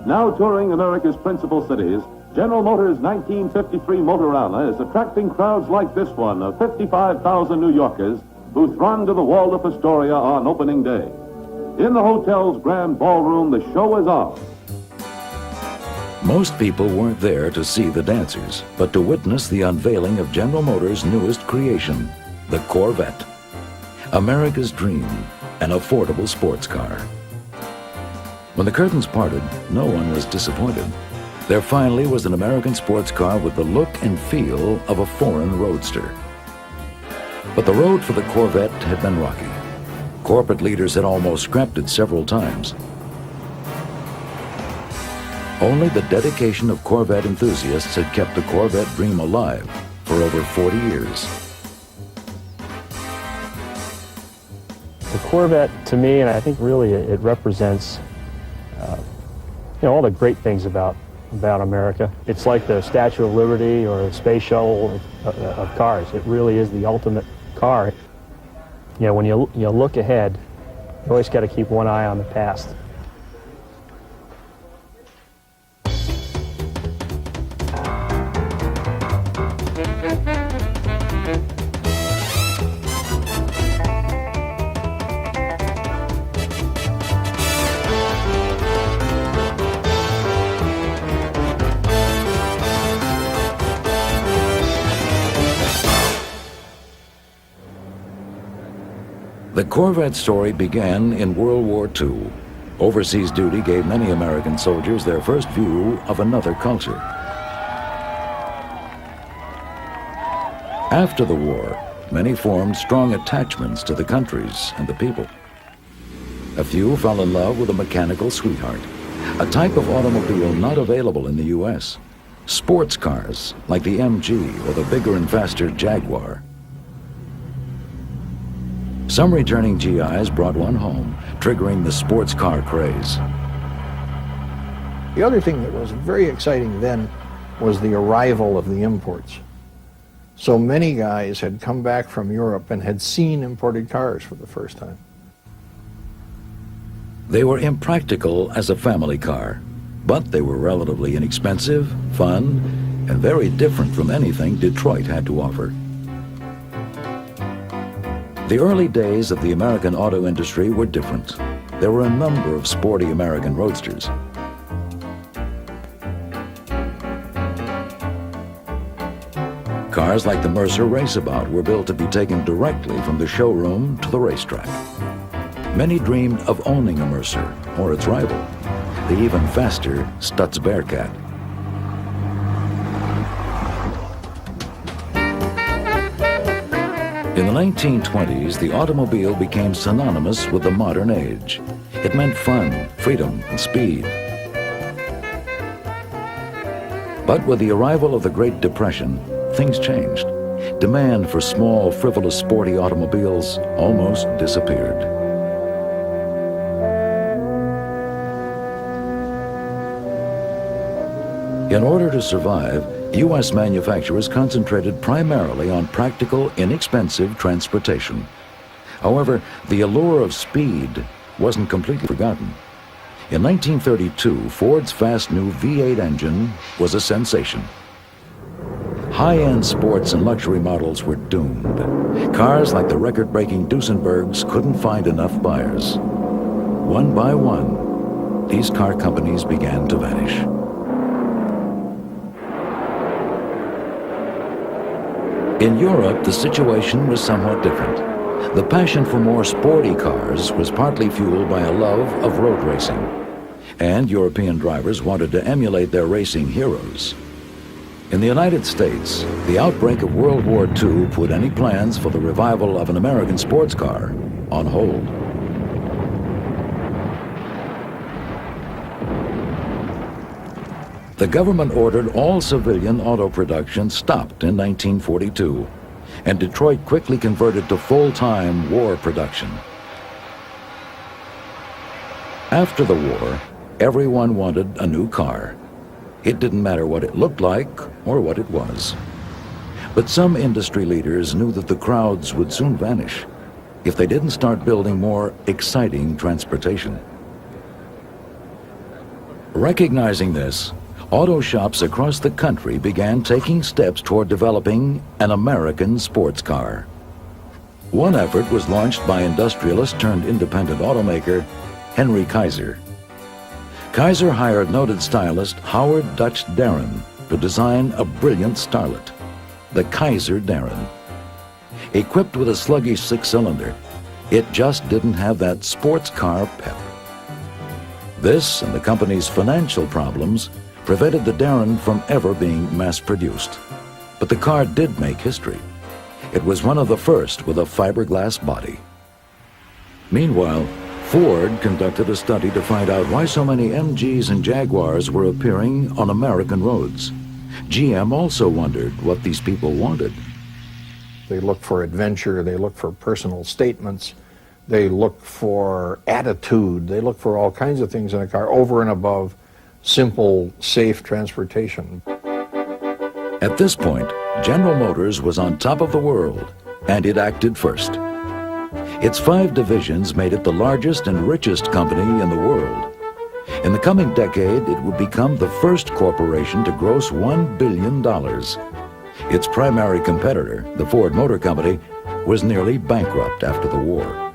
Now touring America's principal cities, General Motors' 1953 Motorama is attracting crowds like this one of 55,000 New Yorkers who throng to the Waldorf Astoria on opening day. In the hotel's grand ballroom, the show is on. Most people weren't there to see the dancers, but to witness the unveiling of General Motors' newest creation, the Corvette. America's dream, an affordable sports car. When the curtains parted, no one was disappointed. There finally was an American sports car with the look and feel of a foreign roadster. But the road for the Corvette had been rocky. Corporate leaders had almost scrapped it several times. Only the dedication of Corvette enthusiasts had kept the Corvette dream alive for over 40 years. The Corvette, to me, and I think really it represents all the great things about America. It's like the Statue of Liberty or the space shuttle of cars. It really is the ultimate car. When you look ahead, you always got to keep one eye on the past. The Corvette story began in World War II. Overseas duty gave many American soldiers their first view of another culture. After the war, many formed strong attachments to the countries and the people. A few fell in love with a mechanical sweetheart, a type of automobile not available in the U.S. Sports cars like the MG or the bigger and faster Jaguar. Some returning GIs brought one home, triggering the sports car craze. The other thing that was very exciting then was the arrival of the imports. So many guys had come back from Europe and had seen imported cars for the first time. They were impractical as a family car, but they were relatively inexpensive, fun, and very different from anything Detroit had to offer. The early days of the American auto industry were different. There were a number of sporty American roadsters. Cars like the Mercer Raceabout were built to be taken directly from the showroom to the racetrack. Many dreamed of owning a Mercer or its rival, the even faster Stutz Bearcat. In the 1920s, the automobile became synonymous with the modern age. It meant fun, freedom, and speed. But with the arrival of the Great Depression, things changed. Demand for small, frivolous, sporty automobiles almost disappeared. In order to survive, U.S. manufacturers concentrated primarily on practical, inexpensive transportation. However, the allure of speed wasn't completely forgotten. In 1932, Ford's fast new V8 engine was a sensation. High-end sports and luxury models were doomed. Cars like the record-breaking Duesenbergs couldn't find enough buyers. One by one, these car companies began to vanish. In Europe, the situation was somewhat different. The passion for more sporty cars was partly fueled by a love of road racing, and European drivers wanted to emulate their racing heroes. In the United States, the outbreak of World War II put any plans for the revival of an American sports car on hold. The government ordered all civilian auto production stopped in 1942, and Detroit quickly converted to full-time war production. After the war, everyone wanted a new car. It didn't matter what it looked like or what it was. But some industry leaders knew that the crowds would soon vanish if they didn't start building more exciting transportation. Recognizing this, auto shops across the country began taking steps toward developing an American sports car. One effort was launched by industrialist turned independent automaker Henry Kaiser. Kaiser hired noted stylist Howard Dutch Darren to design a brilliant starlet, the Kaiser Darren. Equipped with a sluggish six-cylinder, it just didn't have that sports car pep. This and the company's financial problems prevented the Darren from ever being mass-produced. But the car did make history. It was one of the first with a fiberglass body. Meanwhile, Ford conducted a study to find out why so many MGs and Jaguars were appearing on American roads. GM also wondered what these people wanted. They look for adventure, they look for personal statements, they look for attitude, they look for all kinds of things in a car over and above simple, safe transportation. At this point, General Motors was on top of the world, and it acted first. Its 5 divisions made it the largest and richest company in the world. In the coming decade, it would become the first corporation to gross $1 billion. Its primary competitor, the Ford Motor Company, was nearly bankrupt after the war.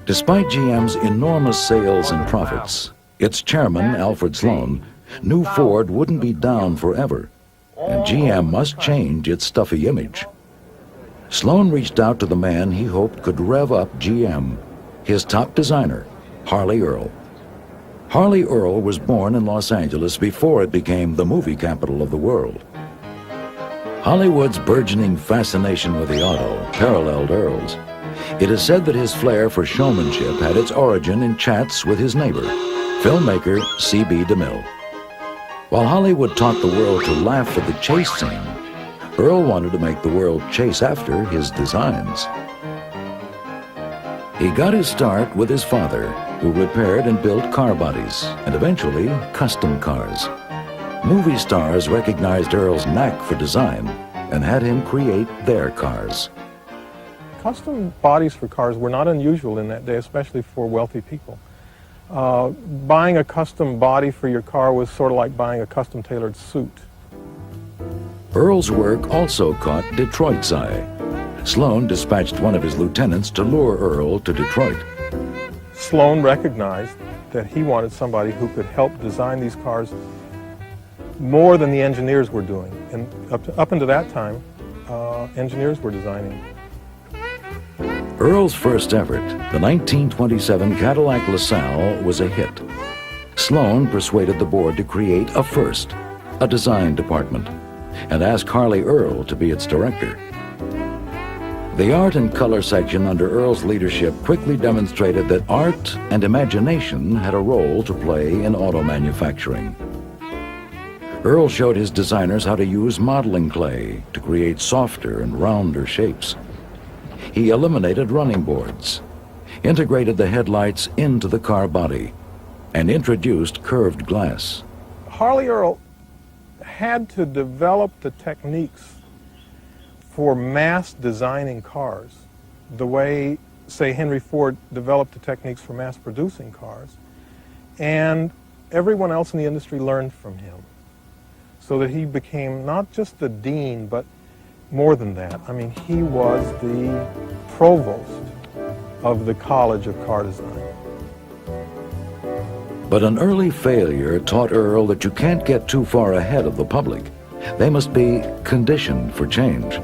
Despite GM's enormous sales and profits, its chairman, Alfred Sloan, knew Ford wouldn't be down forever, and GM must change its stuffy image. Sloan reached out to the man he hoped could rev up GM, his top designer, Harley Earl. Harley Earl was born in Los Angeles before it became the movie capital of the world. Hollywood's burgeoning fascination with the auto paralleled Earl's. It is said that his flair for showmanship had its origin in chats with his neighbor, filmmaker C.B. DeMille. While Hollywood taught the world to laugh at the chase scene, Earl wanted to make the world chase after his designs. He got his start with his father, who repaired and built car bodies, and eventually custom cars. Movie stars recognized Earl's knack for design and had him create their cars. Custom bodies for cars were not unusual in that day, especially for wealthy people. Buying a custom body for your car was sort of like buying a custom tailored suit. Earl's work also caught Detroit's eye. Sloan dispatched one of his lieutenants to lure Earl to Detroit. Sloan recognized that he wanted somebody who could help design these cars more than the engineers were doing. And up until that time, engineers were designing. Earl's first effort, the 1927 Cadillac LaSalle, was a hit. Sloan persuaded the board to create a first, a design department, and asked Harley Earl to be its director. The art and color section under Earl's leadership quickly demonstrated that art and imagination had a role to play in auto manufacturing. Earl showed his designers how to use modeling clay to create softer and rounder shapes. He eliminated running boards, integrated the headlights into the car body, and introduced curved glass. Harley Earl had to develop the techniques for mass designing cars the way, say, Henry Ford developed the techniques for mass producing cars. And everyone else in the industry learned from him, so that he became not just the dean, but more than that. I mean, he was the provost of the College of Car Design. But an early failure taught Earl that you can't get too far ahead of the public. They must be conditioned for change.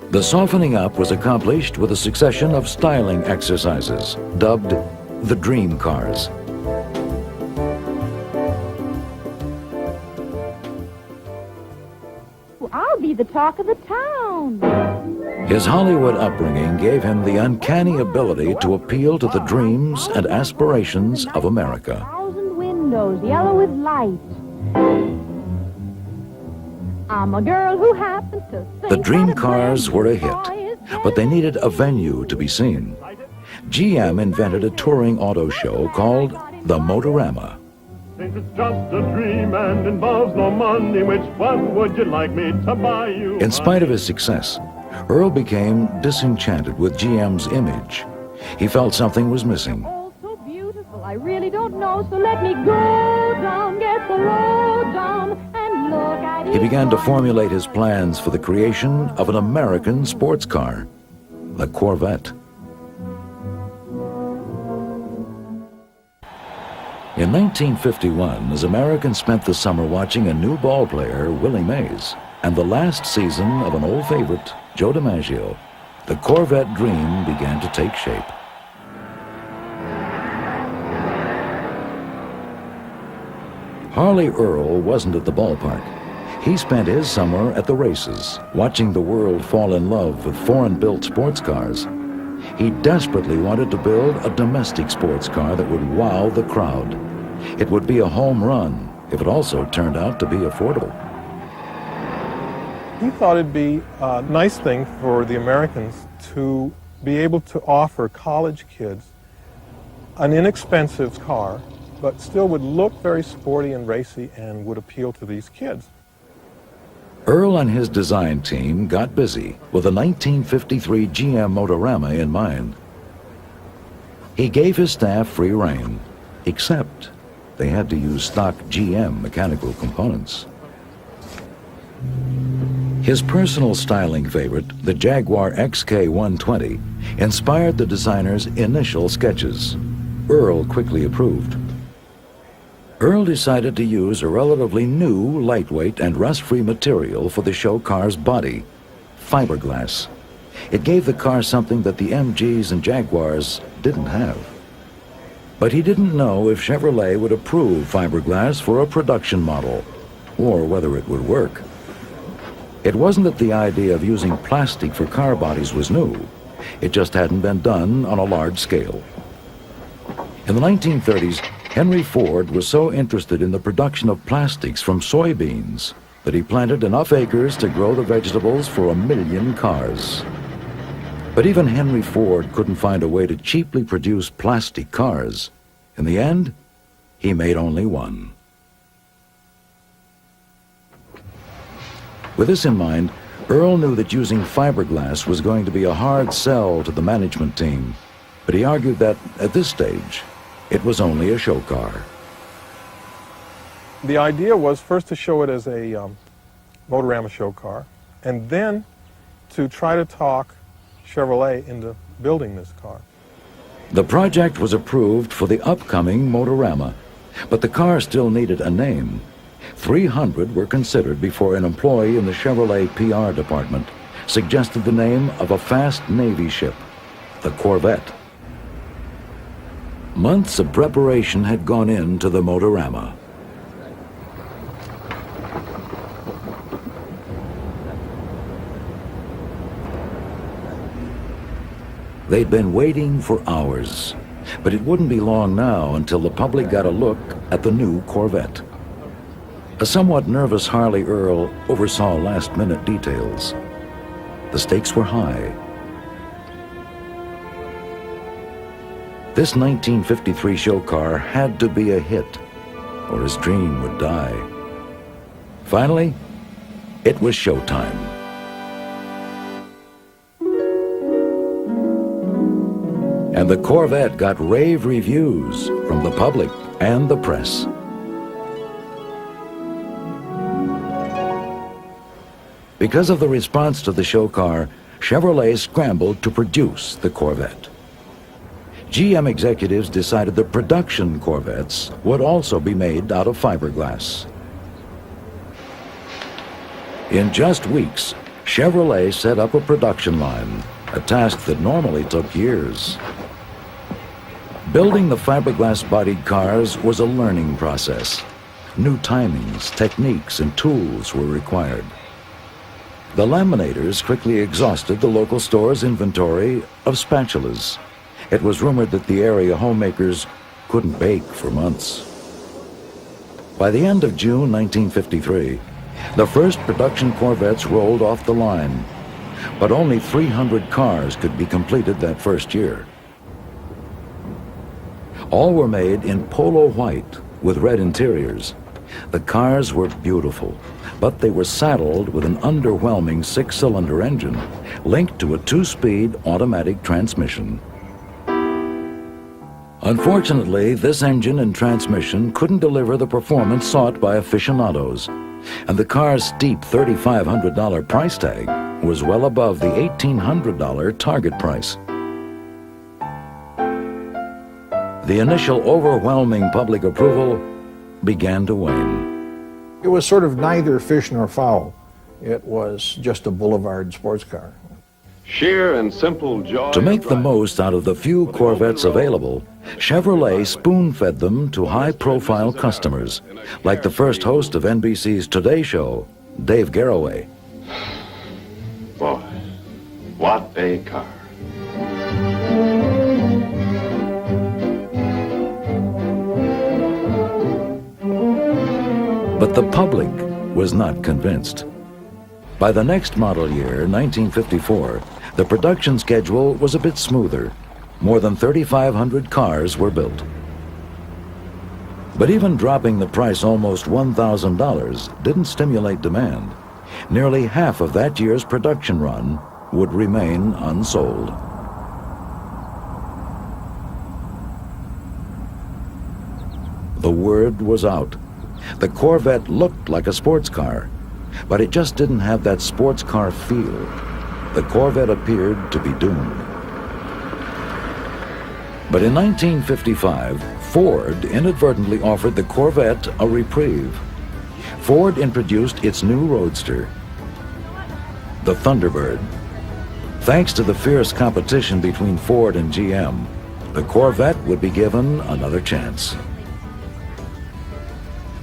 The softening up was accomplished with a succession of styling exercises, dubbed the Dream Cars. I'll be the talk of the town. His Hollywood upbringing gave him the uncanny ability to appeal to the dreams and aspirations of America. 1,000 windows, yellow with light. I'm a girl who happens to think The dream that a cars were a brand new hit, toy is but they needed a venue to be seen. GM invented a touring auto show called the Motorama. Since it's just a dream and involves no money, which one would you like me to buy you? In spite of his success, Earl became disenchanted with GM's image. He felt something was missing. all so beautiful. I I really don't know, so let me go down, get the road down, and look at it. He began to formulate his plans for the creation of an American sports car, the Corvette. In 1951, as Americans spent the summer watching a new ball player, Willie Mays, and the last season of an old favorite, Joe DiMaggio, the Corvette dream began to take shape. Harley Earl wasn't at the ballpark. He spent his summer at the races, watching the world fall in love with foreign-built sports cars. He desperately wanted to build a domestic sports car that would wow the crowd. It would be a home run if it also turned out to be affordable. He thought it'd be a nice thing for the Americans to be able to offer college kids an inexpensive car, but still would look very sporty and racy and would appeal to these kids. Earl and his design team got busy with a 1953 GM Motorama in mind. He gave his staff free rein, except they had to use stock GM mechanical components. His personal styling favorite, the Jaguar XK120, inspired the designer's initial sketches. Earl quickly approved. Earl decided to use a relatively new, lightweight, and rust-free material for the show car's body, fiberglass. It gave the car something that the MGs and Jaguars didn't have. But he didn't know if Chevrolet would approve fiberglass for a production model, or whether it would work. It wasn't that the idea of using plastic for car bodies was new. It just hadn't been done on a large scale. In the 1930s, Henry Ford was so interested in the production of plastics from soybeans that he planted enough acres to grow the vegetables for 1 million cars. But even Henry Ford couldn't find a way to cheaply produce plastic cars. In the end, he made only one. With this in mind, Earl knew that using fiberglass was going to be a hard sell to the management team, but he argued that, at this stage, it was only a show car. The idea was first to show it as a Motorama show car, and then to try to talk Chevrolet into building this car. The project was approved for the upcoming Motorama, but the car still needed a name. 300 were considered before an employee in the Chevrolet PR department suggested the name of a fast Navy ship, the Corvette. Months of preparation had gone into the Motorama. They'd been waiting for hours, but it wouldn't be long now until the public got a look at the new Corvette. A somewhat nervous Harley Earl oversaw last-minute details. The stakes were high. This 1953 show car had to be a hit, or his dream would die. Finally, it was showtime. And the Corvette got rave reviews from the public and the press. Because of the response to the show car, Chevrolet scrambled to produce the Corvette. GM executives decided the production Corvettes would also be made out of fiberglass. In just weeks, Chevrolet set up a production line, a task that normally took years. Building the fiberglass-bodied cars was a learning process. New timings, techniques, and tools were required. The laminators quickly exhausted the local store's inventory of spatulas. It was rumored that the area homemakers couldn't bake for months. By the end of June 1953, the first production Corvettes rolled off the line, but only 300 cars could be completed that first year. All were made in polo white with red interiors. The cars were beautiful, but they were saddled with an underwhelming 6-cylinder engine linked to a 2-speed automatic transmission. Unfortunately, this engine and transmission couldn't deliver the performance sought by aficionados, and the car's steep $3,500 price tag was well above the $1,800 target price. The initial overwhelming public approval began to wane. It was sort of neither fish nor fowl. It was just a boulevard sports car. Sheer and simple joy. To make the most out of the few Corvettes available, Chevrolet spoon-fed them to high-profile customers, like the first host of NBC's Today Show, Dave Garroway. Boy, what a car. But the public was not convinced. By the next model year, 1954, the production schedule was a bit smoother. More than 3,500 cars were built. But even dropping the price almost $1,000 didn't stimulate demand. Nearly half of that year's production run would remain unsold. The word was out. The Corvette looked like a sports car, but it just didn't have that sports car feel. The Corvette appeared to be doomed. But in 1955, Ford inadvertently offered the Corvette a reprieve. Ford introduced its new roadster, the Thunderbird. Thanks to the fierce competition between Ford and GM, the Corvette would be given another chance.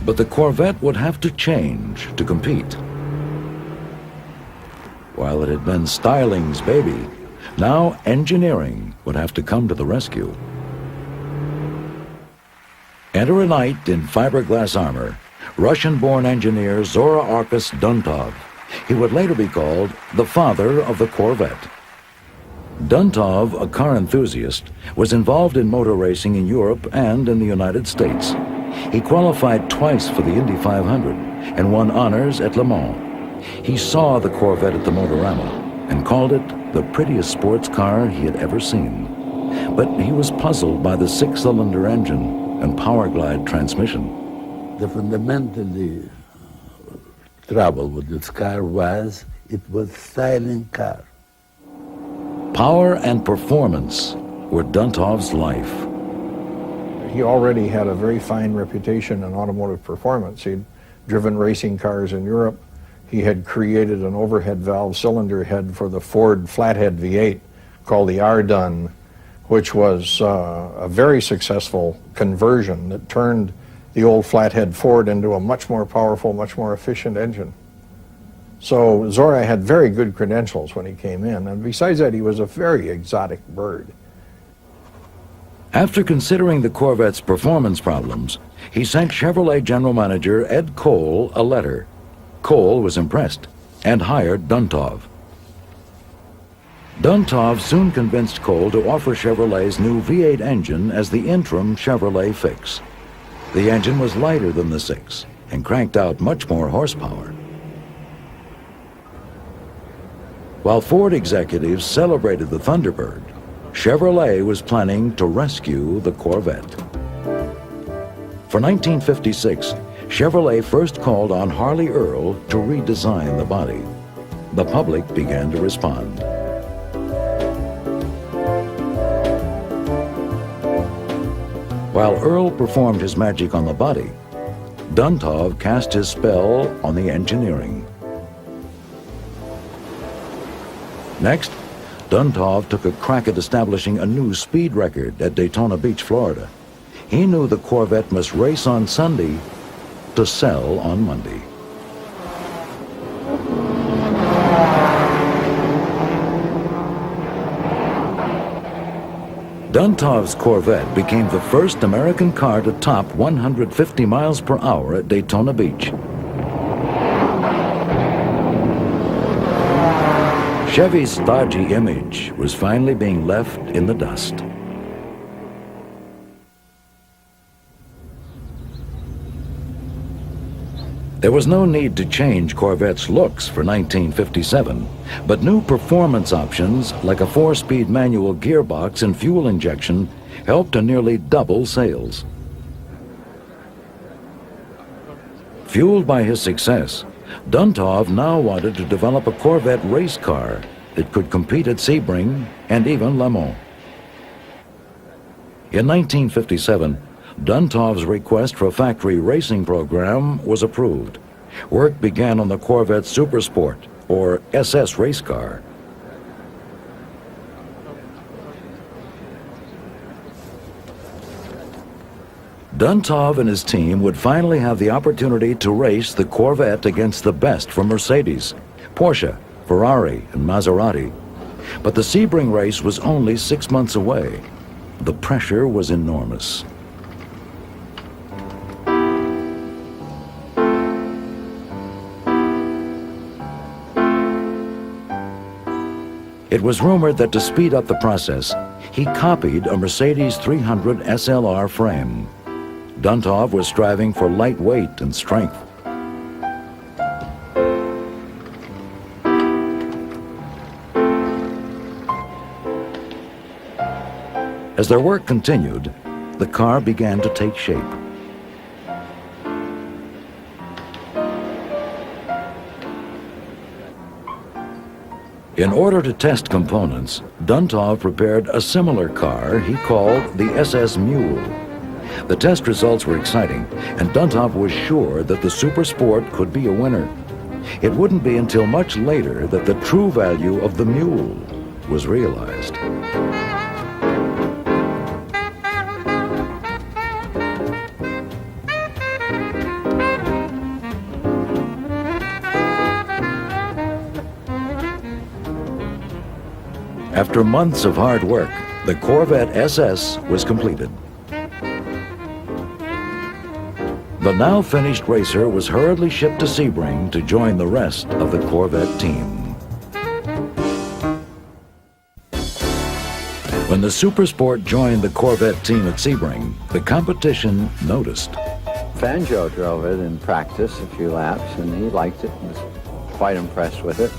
But the Corvette would have to change to compete. While it had been styling's baby, now engineering would have to come to the rescue. Enter a knight in fiberglass armor, Russian-born engineer Zora Arkus Duntov. He would later be called the father of the Corvette. Duntov, a car enthusiast, was involved in motor racing in Europe and in the United States. He qualified twice for the Indy 500 and won honors at Le Mans. He saw the Corvette at the Motorama and called it the prettiest sports car he had ever seen. But he was puzzled by the six-cylinder engine and power glide transmission. The fundamentally trouble with this car was it was styling car. Power and performance were Duntov's life. He already had a very fine reputation in automotive performance. He'd driven racing cars in Europe. He had created an overhead valve cylinder head for the Ford flathead V8 called the R-Dun, which was a very successful conversion that turned the old flathead Ford into a much more powerful, much more efficient engine. So Zora had very good credentials when he came in, and besides that, he was a very exotic bird. After considering the Corvette's performance problems, he sent Chevrolet General Manager Ed Cole a letter. Cole was impressed and hired Duntov. Duntov soon convinced Cole to offer Chevrolet's new V8 engine as the interim Chevrolet fix. The engine was lighter than the 6 and cranked out much more horsepower. While Ford executives celebrated the Thunderbird, Chevrolet was planning to rescue the Corvette. For 1956, Chevrolet first called on Harley Earl to redesign the body. The public began to respond. While Earl performed his magic on the body, Duntov cast his spell on the engineering. Next, Duntov took a crack at establishing a new speed record at Daytona Beach, Florida. He knew the Corvette must race on Sunday to sell on Monday. Duntov's Corvette became the first American car to top 150 miles per hour at Daytona Beach. Chevy's stodgy image was finally being left in the dust. There was no need to change Corvette's looks for 1957, but new performance options like a 4-speed manual gearbox and fuel injection helped to nearly double sales. Fueled by his success, Duntov now wanted to develop a Corvette race car that could compete at Sebring and even Le Mans. In 1957, Duntov's request for a factory racing program was approved. Work began on the Corvette Supersport, or SS race car. Duntov and his team would finally have the opportunity to race the Corvette against the best from Mercedes, Porsche, Ferrari, and Maserati. But the Sebring race was only 6 months away. The pressure was enormous. It was rumored that to speed up the process, he copied a Mercedes 300 SLR frame. Duntov was striving for lightweight and strength. As their work continued, the car began to take shape. In order to test components, Duntov prepared a similar car he called the SS Mule. The test results were exciting, and Duntov was sure that the Supersport could be a winner. It wouldn't be until much later that the true value of the Mule was realized. After months of hard work, the Corvette SS was completed. The now finished racer was hurriedly shipped to Sebring to join the rest of the Corvette team. When the Supersport joined the Corvette team at Sebring, the competition noticed. Fangio drove it in practice a few laps, and he liked it and was quite impressed with it.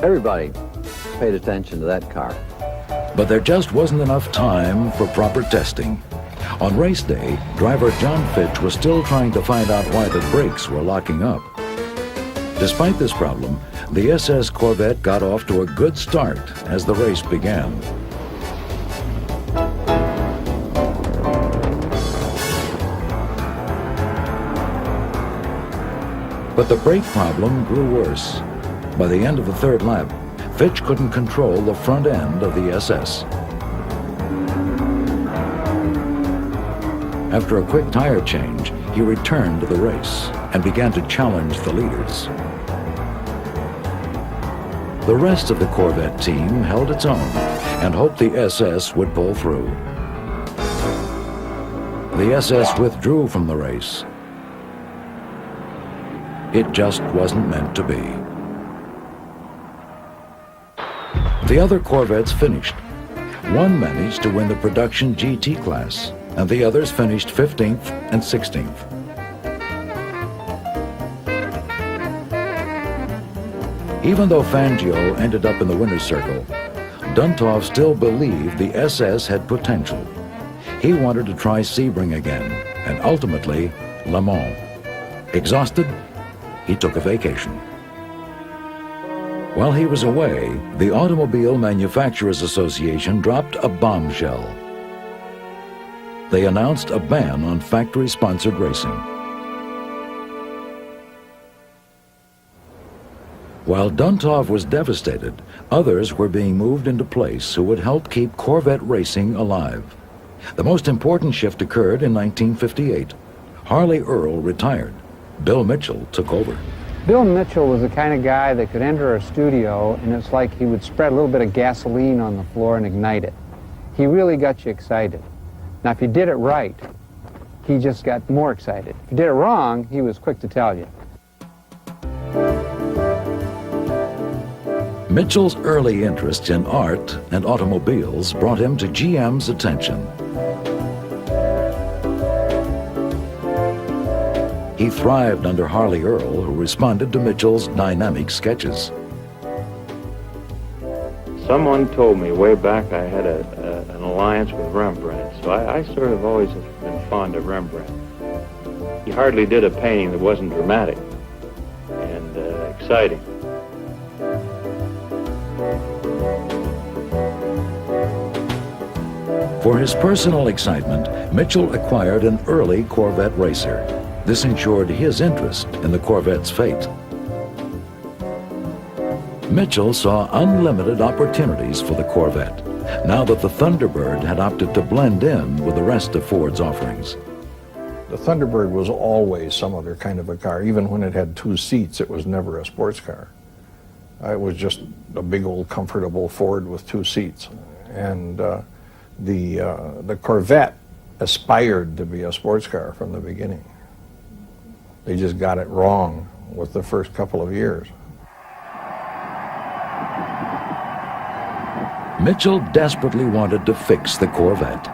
Everybody paid attention to that car. But there just wasn't enough time for proper testing. On race day, driver John Fitch was still trying to find out why the brakes were locking up. Despite this problem, the SS Corvette got off to a good start as the race began. But the brake problem grew worse. By the end of the third lap, Fitch couldn't control the front end of the SS. After a quick tire change, he returned to the race and began to challenge the leaders. The rest of the Corvette team held its own and hoped the SS would pull through. The SS withdrew from the race. It just wasn't meant to be. The other Corvettes finished. One managed to win the production GT class, and the others finished 15th and 16th. Even though Fangio ended up in the winner's circle, Duntov still believed the SS had potential. He wanted to try Sebring again, and ultimately, Le Mans. Exhausted, he took a vacation. While he was away, the Automobile Manufacturers Association dropped a bombshell. They announced a ban on factory-sponsored racing. While Duntov was devastated, others were being moved into place who would help keep Corvette racing alive. The most important shift occurred in 1958. Harley Earl retired. Bill Mitchell took over. Bill Mitchell was the kind of guy that could enter a studio and it's like he would spread a little bit of gasoline on the floor and ignite it. He really got you excited. Now, if you did it right, he just got more excited. If you did it wrong, he was quick to tell you. Mitchell's early interest in art and automobiles brought him to GM's attention. He thrived under Harley Earl, who responded to Mitchell's dynamic sketches. Someone told me way back I had an alliance with Rembrandt, so I sort of always have been fond of Rembrandt. He hardly did a painting that wasn't dramatic and exciting. For his personal excitement, Mitchell acquired an early Corvette racer. This ensured his interest in the Corvette's fate. Mitchell saw unlimited opportunities for the Corvette, now that the Thunderbird had opted to blend in with the rest of Ford's offerings. The Thunderbird was always some other kind of a car. Even when it had 2 seats, it was never a sports car. It was just a big old comfortable Ford with 2 seats. And the Corvette aspired to be a sports car from the beginning. They just got it wrong with the first couple of years. Mitchell desperately wanted to fix the Corvette.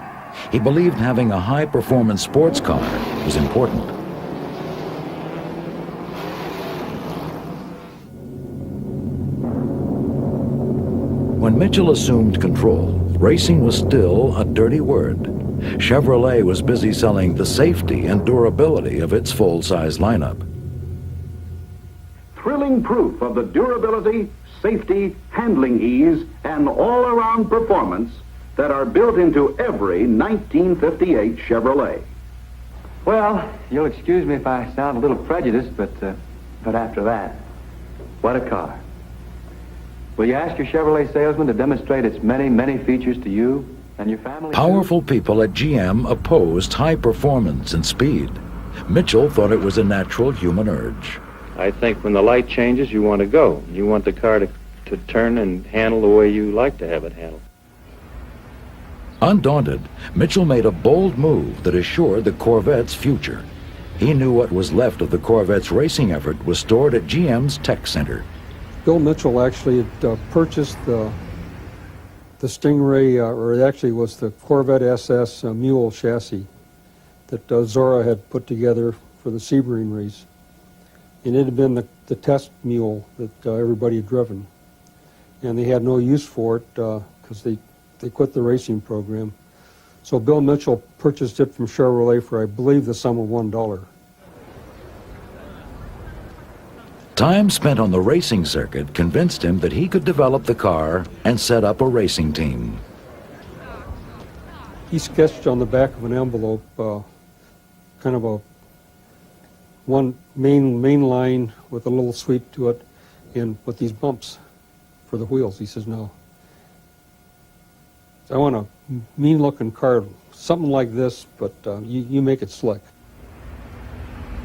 He believed having a high-performance sports car was important. When Mitchell assumed control, racing was still a dirty word. Chevrolet was busy selling the safety and durability of its full-size lineup. Thrilling proof of the durability, safety, handling ease, and all-around performance that are built into every 1958 Chevrolet. Well, you'll excuse me if I sound a little prejudiced, but after that, what a car. Will you ask your Chevrolet salesman to demonstrate its many, many features to you and your family? Powerful people at GM opposed high performance and speed. Mitchell thought it was a natural human urge. I think when the light changes, you want to go. You want the car to turn and handle the way you like to have it handled. Undaunted, Mitchell made a bold move that assured the Corvette's future. He knew what was left of the Corvette's racing effort was stored at GM's Tech Center. Bill Mitchell actually had purchased the Stingray, or it actually was the Corvette SS mule chassis that Zora had put together for the Sebring race. And it had been the test mule that everybody had driven. And they had no use for it because they quit the racing program. So Bill Mitchell purchased it from Chevrolet for, I believe, the sum of $1. Time spent on the racing circuit convinced him that he could develop the car and set up a racing team. He sketched on the back of an envelope kind of one main line with a little sweep to it and with these bumps for the wheels. He says, no. I want a mean-looking car, something like this, but you make it slick.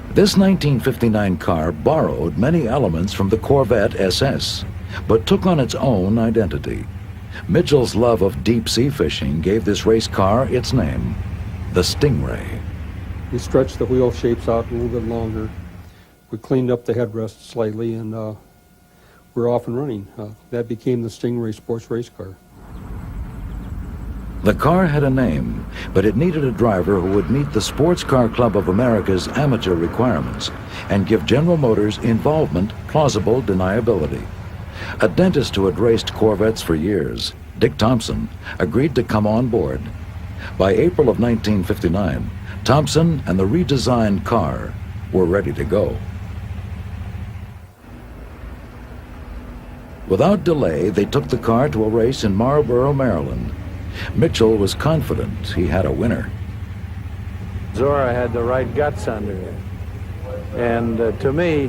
This 1959 car borrowed many elements from the Corvette SS, but took on its own identity. Mitchell's love of deep-sea fishing gave this race car its name, the Stingray. We stretched the wheel shapes out a little bit longer. We cleaned up the headrest slightly, and we're off and running. That became the Stingray sports race car. The car had a name, but it needed a driver who would meet the Sports Car Club of America's amateur requirements and give General Motors' involvement plausible deniability. A dentist who had raced Corvettes for years, Dick Thompson, agreed to come on board. By April of 1959, Thompson and the redesigned car were ready to go. Without delay, they took the car to a race in Marlboro, Maryland. Mitchell was confident he had a winner. Zora had the right guts under it. And to me,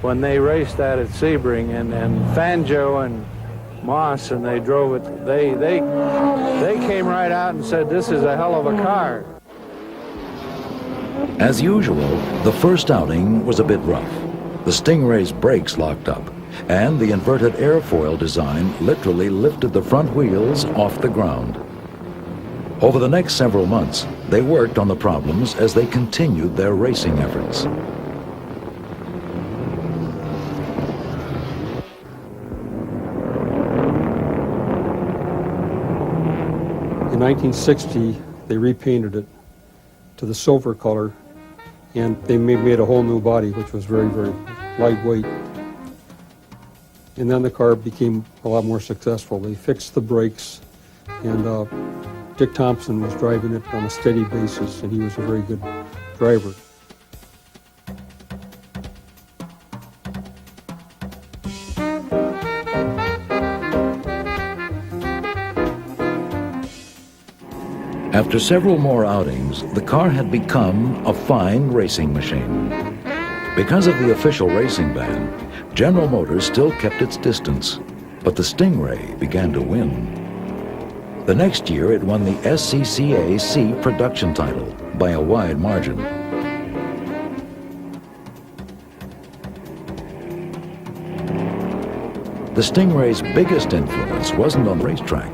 when they raced that at Sebring and Fangio and Moss and they drove it, they came right out and said, this is a hell of a car. As usual, the first outing was a bit rough. The Stingray's brakes locked up, and the inverted airfoil design literally lifted the front wheels off the ground. Over the next several months, they worked on the problems as they continued their racing efforts. In 1960, they repainted it to the silver color, and they made a whole new body, which was very, very lightweight. And then the car became a lot more successful. They fixed the brakes, and Dick Thompson was driving it on a steady basis, and he was a very good driver. After several more outings, the car had become a fine racing machine. Because of the official racing ban, General Motors still kept its distance, but the Stingray began to win. The next year, it won the SCCA C production title by a wide margin. The Stingray's biggest influence wasn't on the racetrack.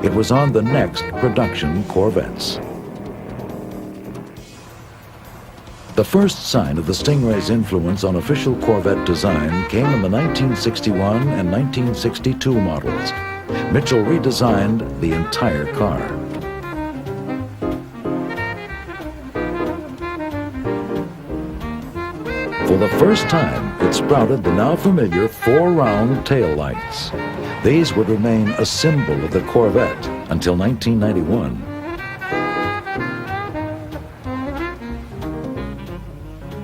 It was on the next production Corvettes. The first sign of the Stingray's influence on official Corvette design came in the 1961 and 1962 models. Mitchell redesigned the entire car. For the first time, it sprouted the now familiar four-round tail lights. These would remain a symbol of the Corvette until 1991.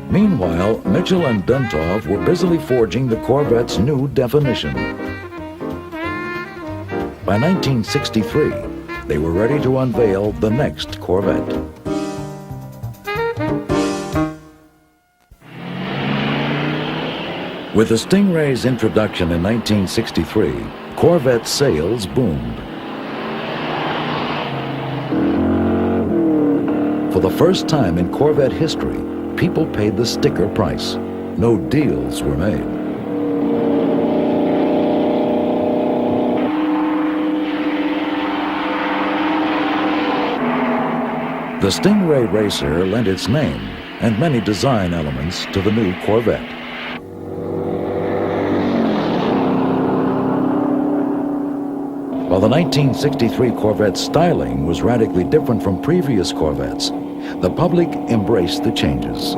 Meanwhile, Mitchell and Duntov were busily forging the Corvette's new definition. By 1963, they were ready to unveil the next Corvette. With the Stingray's introduction in 1963, Corvette sales boomed. For the first time in Corvette history, people paid the sticker price. No deals were made. The Stingray Racer lent its name and many design elements to the new Corvette. While the 1963 Corvette's styling was radically different from previous Corvettes, the public embraced the changes.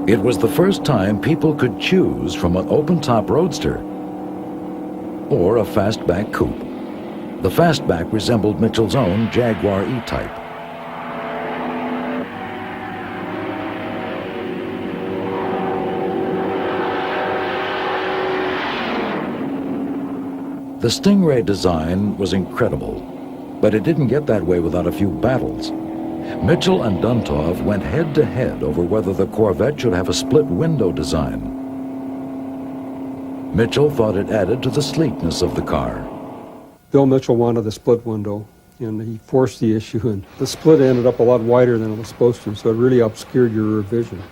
It was the first time people could choose from an open-top roadster or a fastback coupe. The fastback resembled Mitchell's own Jaguar E-Type. The Stingray design was incredible, but it didn't get that way without a few battles. Mitchell and Duntov went head-to-head over whether the Corvette should have a split window design. Mitchell thought it added to the sleekness of the car. Bill Mitchell wanted the split window, and he forced the issue, and the split ended up a lot wider than it was supposed to, so it really obscured your rear vision.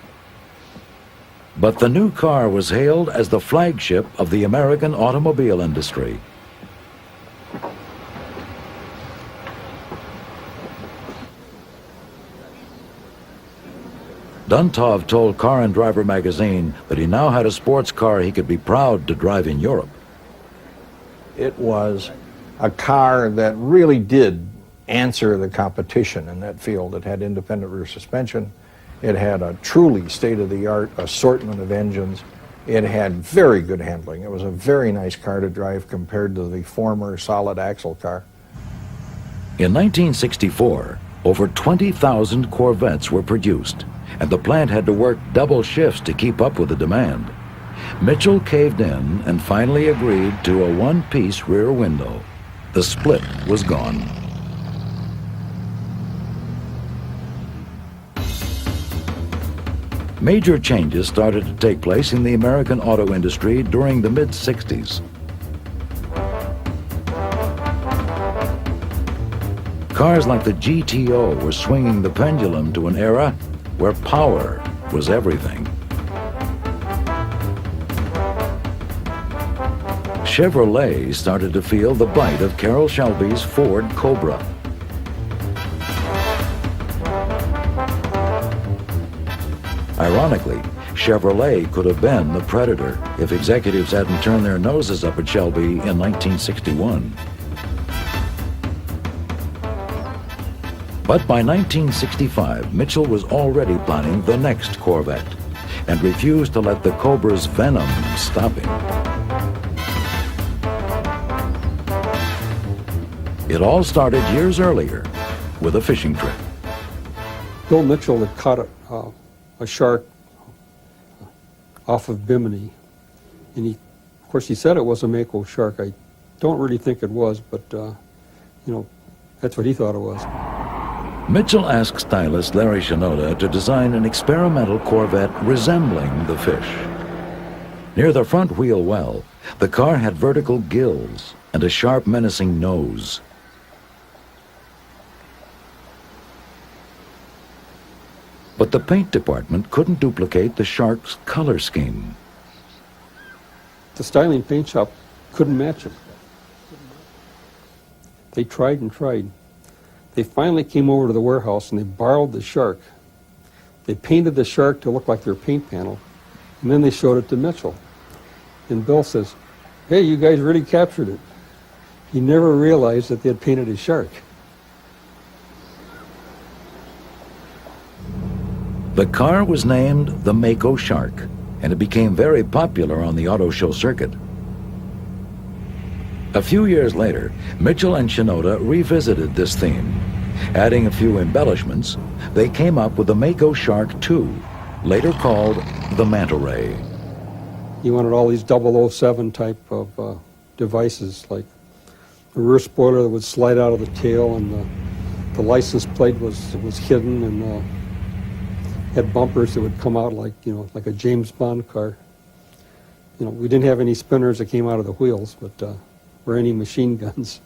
But the new car was hailed as the flagship of the American automobile industry. Duntov told Car and Driver magazine that he now had a sports car he could be proud to drive in Europe. It was a car that really did answer the competition in that field. It had independent rear suspension. It had a truly state-of-the-art assortment of engines. It had very good handling. It was a very nice car to drive compared to the former solid axle car. In 1964, over 20,000 Corvettes were produced, and the plant had to work double shifts to keep up with the demand. Mitchell caved in and finally agreed to a one-piece rear window. The split was gone. Major changes started to take place in the American auto industry during the mid-60s. Cars like the GTO were swinging the pendulum to an era where power was everything. Chevrolet started to feel the bite of Carroll Shelby's Ford Cobra. Ironically, Chevrolet could have been the predator if executives hadn't turned their noses up at Shelby in 1961. But by 1965, Mitchell was already planning the next Corvette and refused to let the Cobra's venom stop him. It all started years earlier with a fishing trip. Bill Mitchell had caught a shark off of Bimini, and of course, he said it was a mako shark. I don't really think it was, but that's what he thought it was. Mitchell asked stylist Larry Shinoda to design an experimental Corvette resembling the fish. Near the front wheel well, the car had vertical gills and a sharp, menacing nose. But the paint department couldn't duplicate the shark's color scheme. The styling paint shop couldn't match it. They tried and tried. They finally came over to the warehouse and they borrowed the shark. They painted the shark to look like their paint panel, and then they showed it to Mitchell. And Bill says, "Hey, you guys really captured it." He never realized that they had painted a shark. The car was named the Mako Shark, and it became very popular on the auto show circuit. A few years later, Mitchell and Shinoda revisited this theme. Adding a few embellishments, they came up with the Mako Shark 2, later called the Manta Ray. He wanted all these 007 type of devices, like a rear spoiler that would slide out of the tail, and the license plate was hidden, and had bumpers that would come out like a James Bond car. We didn't have any spinners that came out of the wheels, but or any machine guns.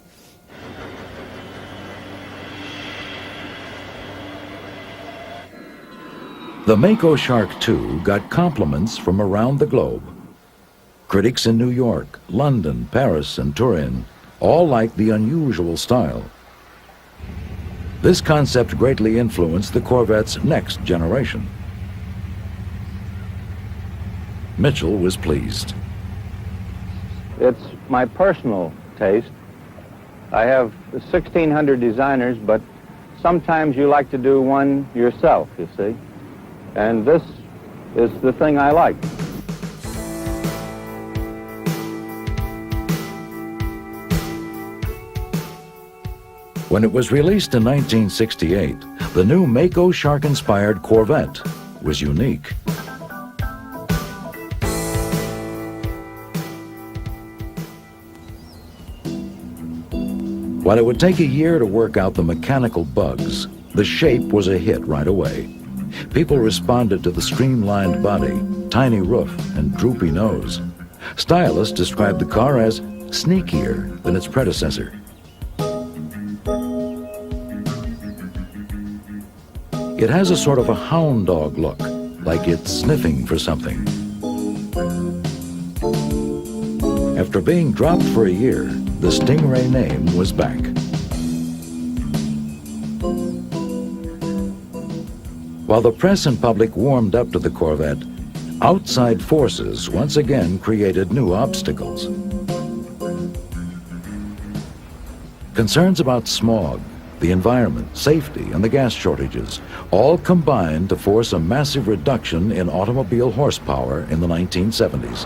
The Mako Shark 2 got compliments from around the globe. Critics in New York, London, Paris, and Turin all liked the unusual style. This concept greatly influenced the Corvette's next generation. Mitchell was pleased. It's my personal taste. I have 1,600 designers, but sometimes you like to do one yourself, you see. And this is the thing I like. When it was released in 1968, the new Mako Shark-inspired Corvette was unique. While it would take a year to work out the mechanical bugs, the shape was a hit right away. People responded to the streamlined body, tiny roof, and droopy nose. Stylists described the car as sneakier than its predecessor. It has a sort of a hound dog look, like it's sniffing for something. After being dropped for a year, the Stingray name was back. While the press and public warmed up to the Corvette, outside forces once again created new obstacles. Concerns about smog, the environment, safety, and the gas shortages all combined to force a massive reduction in automobile horsepower in the 1970s.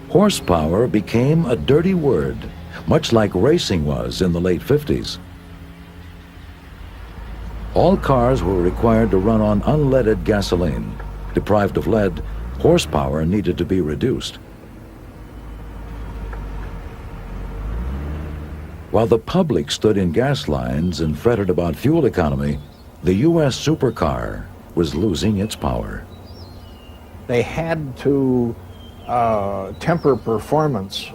Horsepower became a dirty word, much like racing was in the late 50s. All cars were required to run on unleaded gasoline. Deprived of lead, horsepower needed to be reduced. While the public stood in gas lines and fretted about fuel economy, the U.S. supercar was losing its power. They had to temper performance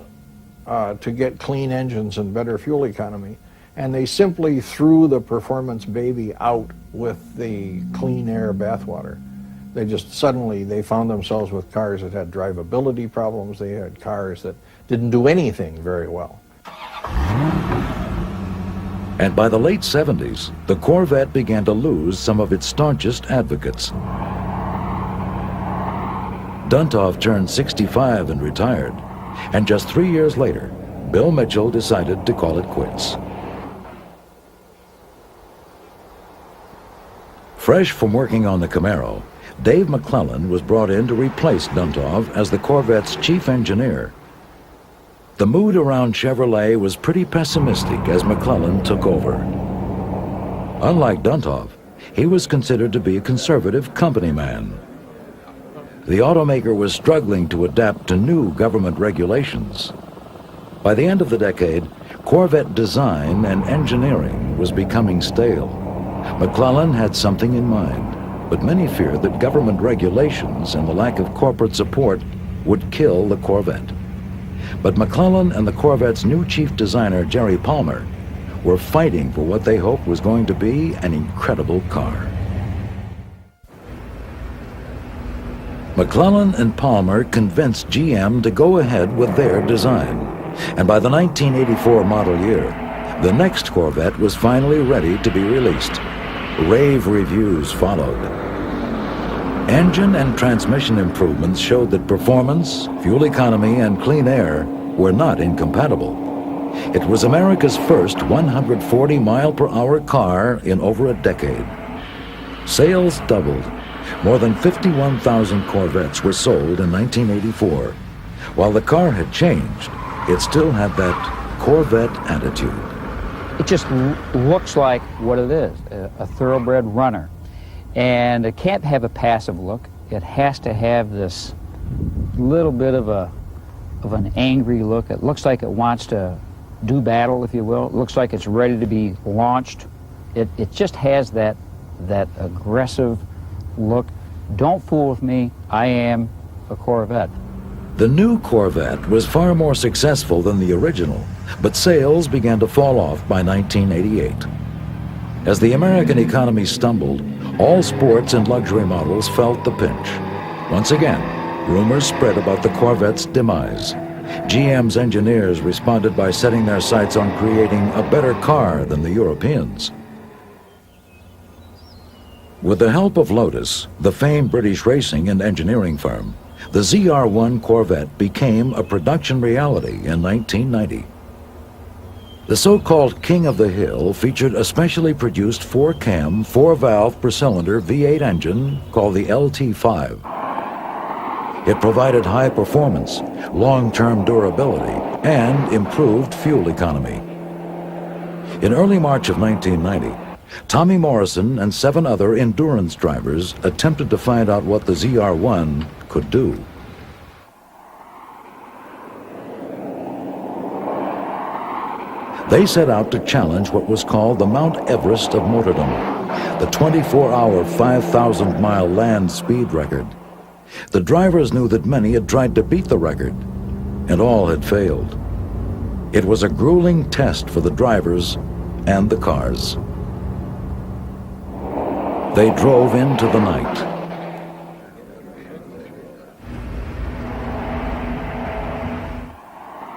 to get clean engines and better fuel economy, and they simply threw the performance baby out with the clean air bathwater. They just suddenly found themselves with cars that had drivability problems. They had cars that didn't do anything very well. And by the late 70s, the Corvette began to lose some of its staunchest advocates. Duntov turned 65 and retired, and just 3 years later, Bill Mitchell decided to call it quits. Fresh from working on the Camaro, Dave McClellan was brought in to replace Duntov as the Corvette's chief engineer. The mood around Chevrolet was pretty pessimistic as McClellan took over. Unlike Duntov, he was considered to be a conservative company man. The automaker was struggling to adapt to new government regulations. By the end of the decade, Corvette design and engineering was becoming stale. McClellan had something in mind, but many feared that government regulations and the lack of corporate support would kill the Corvette. But McClellan and the Corvette's new chief designer, Jerry Palmer, were fighting for what they hoped was going to be an incredible car. McClellan and Palmer convinced GM to go ahead with their design, and by the 1984 model year, the next Corvette was finally ready to be released. Rave reviews followed. Engine and transmission improvements showed that performance, fuel economy, and clean air were not incompatible. It was America's first 140-mile-per-hour car in over a decade. Sales doubled. More than 51,000 Corvettes were sold in 1984. While the car had changed, it still had that Corvette attitude. It just looks like what it is, a thoroughbred runner. And it can't have a passive look. It has to have this little bit of an angry look. It looks like it wants to do battle, if you will. It looks like it's ready to be launched. It just has that aggressive look. Don't fool with me. I am a Corvette. The new Corvette was far more successful than the original, but sales began to fall off by 1988. As the American economy stumbled, all sports and luxury models felt the pinch. Once again, rumors spread about the Corvette's demise. GM's engineers responded by setting their sights on creating a better car than the Europeans. With the help of Lotus, the famed British racing and engineering firm, the ZR1 Corvette became a production reality in 1990. The so-called King of the Hill featured a specially produced 4-cam, 4-valve per-cylinder V8 engine called the LT5. It provided high performance, long-term durability, and improved fuel economy. In early March of 1990, Tommy Morrison and 7 other endurance drivers attempted to find out what the ZR1 could do. They set out to challenge what was called the Mount Everest of motordom, the 24-hour, 5,000-mile land speed record. The drivers knew that many had tried to beat the record, and all had failed. It was a grueling test for the drivers and the cars. They drove into the night.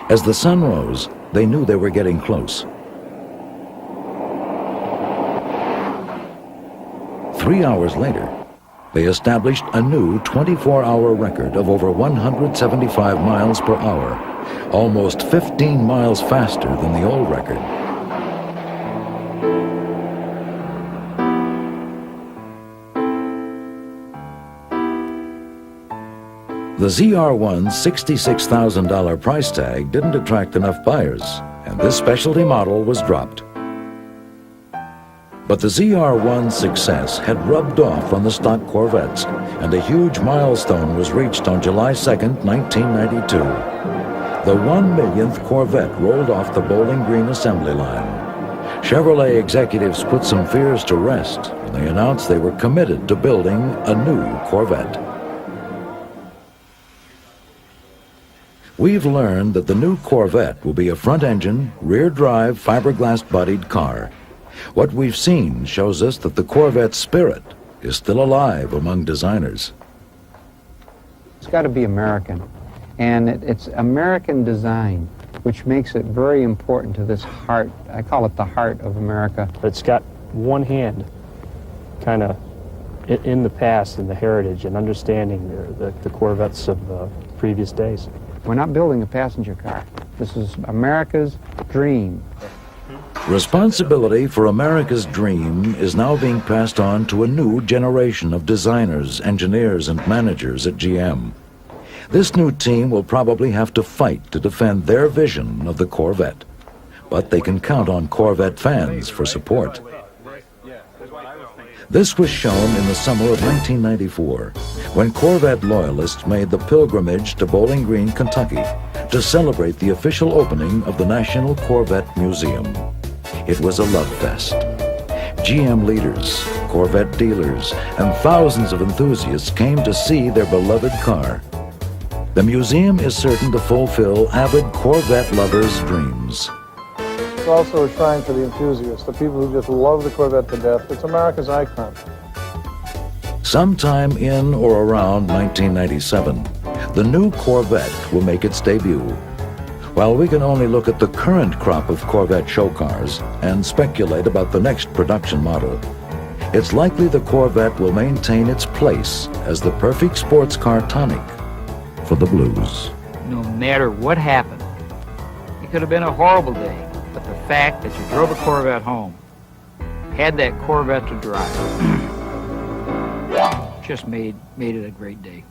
As the sun rose, they knew they were getting close. 3 hours later, they established a new 24-hour record of over 175 miles per hour, almost 15 miles faster than the old record. The ZR1's $66,000 price tag didn't attract enough buyers, and this specialty model was dropped. But the ZR1's success had rubbed off on the stock Corvettes, and a huge milestone was reached on July 2nd, 1992. The 1 millionth Corvette rolled off the Bowling Green assembly line. Chevrolet executives put some fears to rest when they announced they were committed to building a new Corvette. We've learned that the new Corvette will be a front-engine, rear-drive, fiberglass-bodied car. What we've seen shows us that the Corvette spirit is still alive among designers. It's got to be American, and it's American design. which makes it very important to this heart. I call it the heart of America. It's got one hand kind of in the past and the heritage and understanding the Corvettes of previous days. We're not building a passenger car. This is America's dream. Responsibility for America's dream is now being passed on to a new generation of designers, engineers, and managers at GM. This new team will probably have to fight to defend their vision of the Corvette, but they can count on Corvette fans for support. This was shown in the summer of 1994, when Corvette loyalists made the pilgrimage to Bowling Green, Kentucky, to celebrate the official opening of the National Corvette Museum. It was a love fest. GM leaders, Corvette dealers, and thousands of enthusiasts came to see their beloved car. The museum is certain to fulfill avid Corvette lovers' dreams. It's also a shrine for the enthusiasts, the people who just love the Corvette to death. It's America's icon. Sometime in or around 1997, the new Corvette will make its debut. While we can only look at the current crop of Corvette show cars and speculate about the next production model, it's likely the Corvette will maintain its place as the perfect sports car tonic for the blues. No matter what happened, it could have been a horrible day, but the fact that you drove a Corvette home, had that Corvette to drive, just made it a great day.